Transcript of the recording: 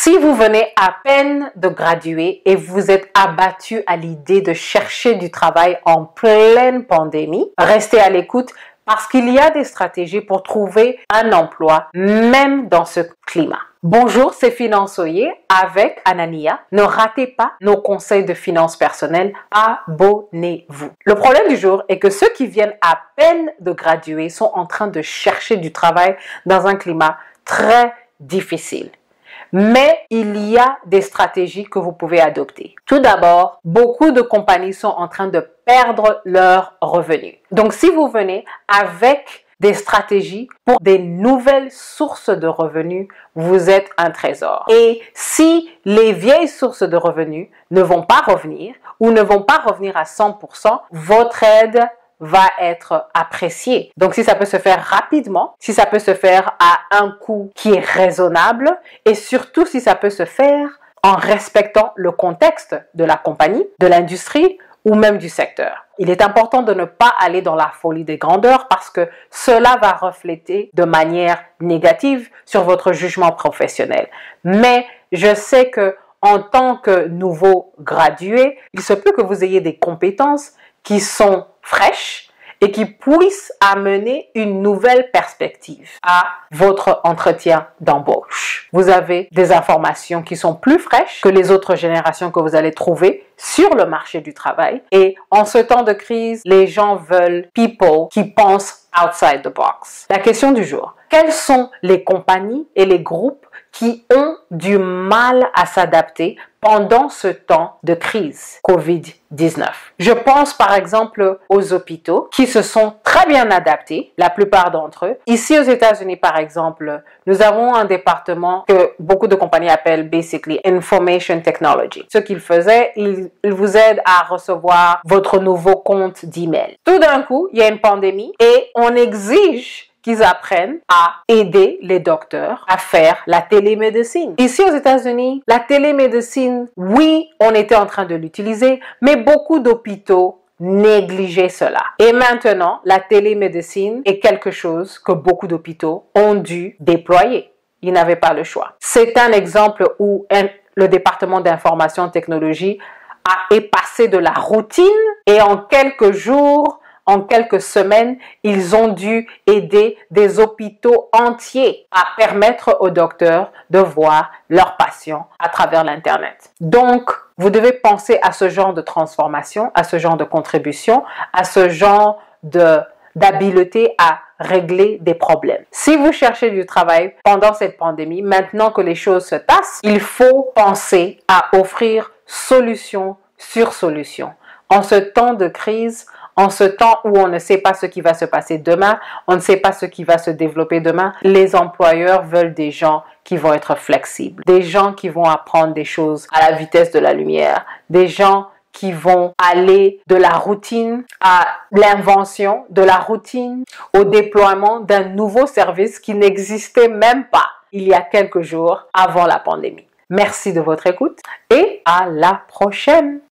Si vous venez à peine de graduer et vous êtes abattu à l'idée de chercher du travail en pleine pandémie, restez à l'écoute parce qu'il y a des stratégies pour trouver un emploi, même dans ce climat. Bonjour, c'est Finançoyer avec Anania. Ne ratez pas nos conseils de finances personnelles. Abonnez-vous. Le problème du jour est que ceux qui viennent à peine de graduer sont en train de chercher du travail dans un climat très difficile. Mais il y a des stratégies que vous pouvez adopter. Tout d'abord, beaucoup de compagnies sont en train de perdre leurs revenus. Donc, si vous venez avec des stratégies pour des nouvelles sources de revenus, vous êtes un trésor. Et si les vieilles sources de revenus ne vont pas revenir ou ne vont pas revenir à 100%, votre aide va être apprécié. Donc, si ça peut se faire rapidement, si ça peut se faire à un coût qui est raisonnable et surtout si ça peut se faire en respectant le contexte de la compagnie, de l'industrie ou même du secteur. Il est important de ne pas aller dans la folie des grandeurs parce que cela va refléter de manière négative sur votre jugement professionnel. Mais je sais que en tant que nouveau gradué, il se peut que vous ayez des compétences qui sont fraîches et qui puissent amener une nouvelle perspective à votre entretien d'embauche. Vous avez des informations qui sont plus fraîches que les autres générations que vous allez trouver sur le marché du travail. Et en ce temps de crise, les gens veulent people qui pensent outside the box. La question du jour: quelles sont les compagnies et les groupes qui ont du mal à s'adapter pendant ce temps de crise COVID-19. Je pense par exemple aux hôpitaux qui se sont très bien adaptés, la plupart d'entre eux. Ici aux États-Unis par exemple, nous avons un département que beaucoup de compagnies appellent basically Information Technology. Ce qu'ils faisaient, ils vous aident à recevoir votre nouveau compte d'email. Tout d'un coup, il y a une pandémie et on exige qu'ils apprennent à aider les docteurs à faire la télémédecine. Ici aux États-Unis, la télémédecine, oui, on était en train de l'utiliser, mais beaucoup d'hôpitaux négligeaient cela. Et maintenant, la télémédecine est quelque chose que beaucoup d'hôpitaux ont dû déployer. Ils n'avaient pas le choix. C'est un exemple où le département d'information technologie est passé de la routine et en quelques jours, en quelques semaines, ils ont dû aider des hôpitaux entiers à permettre aux docteurs de voir leurs patients à travers l'Internet. Donc, vous devez penser à ce genre de transformation, à ce genre de contribution, à ce genre d'habileté à régler des problèmes. Si vous cherchez du travail pendant cette pandémie, maintenant que les choses se tassent, il faut penser à offrir solution sur solution. En ce temps de crise, en ce temps où on ne sait pas ce qui va se passer demain, on ne sait pas ce qui va se développer demain, les employeurs veulent des gens qui vont être flexibles, des gens qui vont apprendre des choses à la vitesse de la lumière, des gens qui vont aller de la routine à l'invention, de la routine au déploiement d'un nouveau service qui n'existait même pas il y a quelques jours avant la pandémie. Merci de votre écoute et à la prochaine!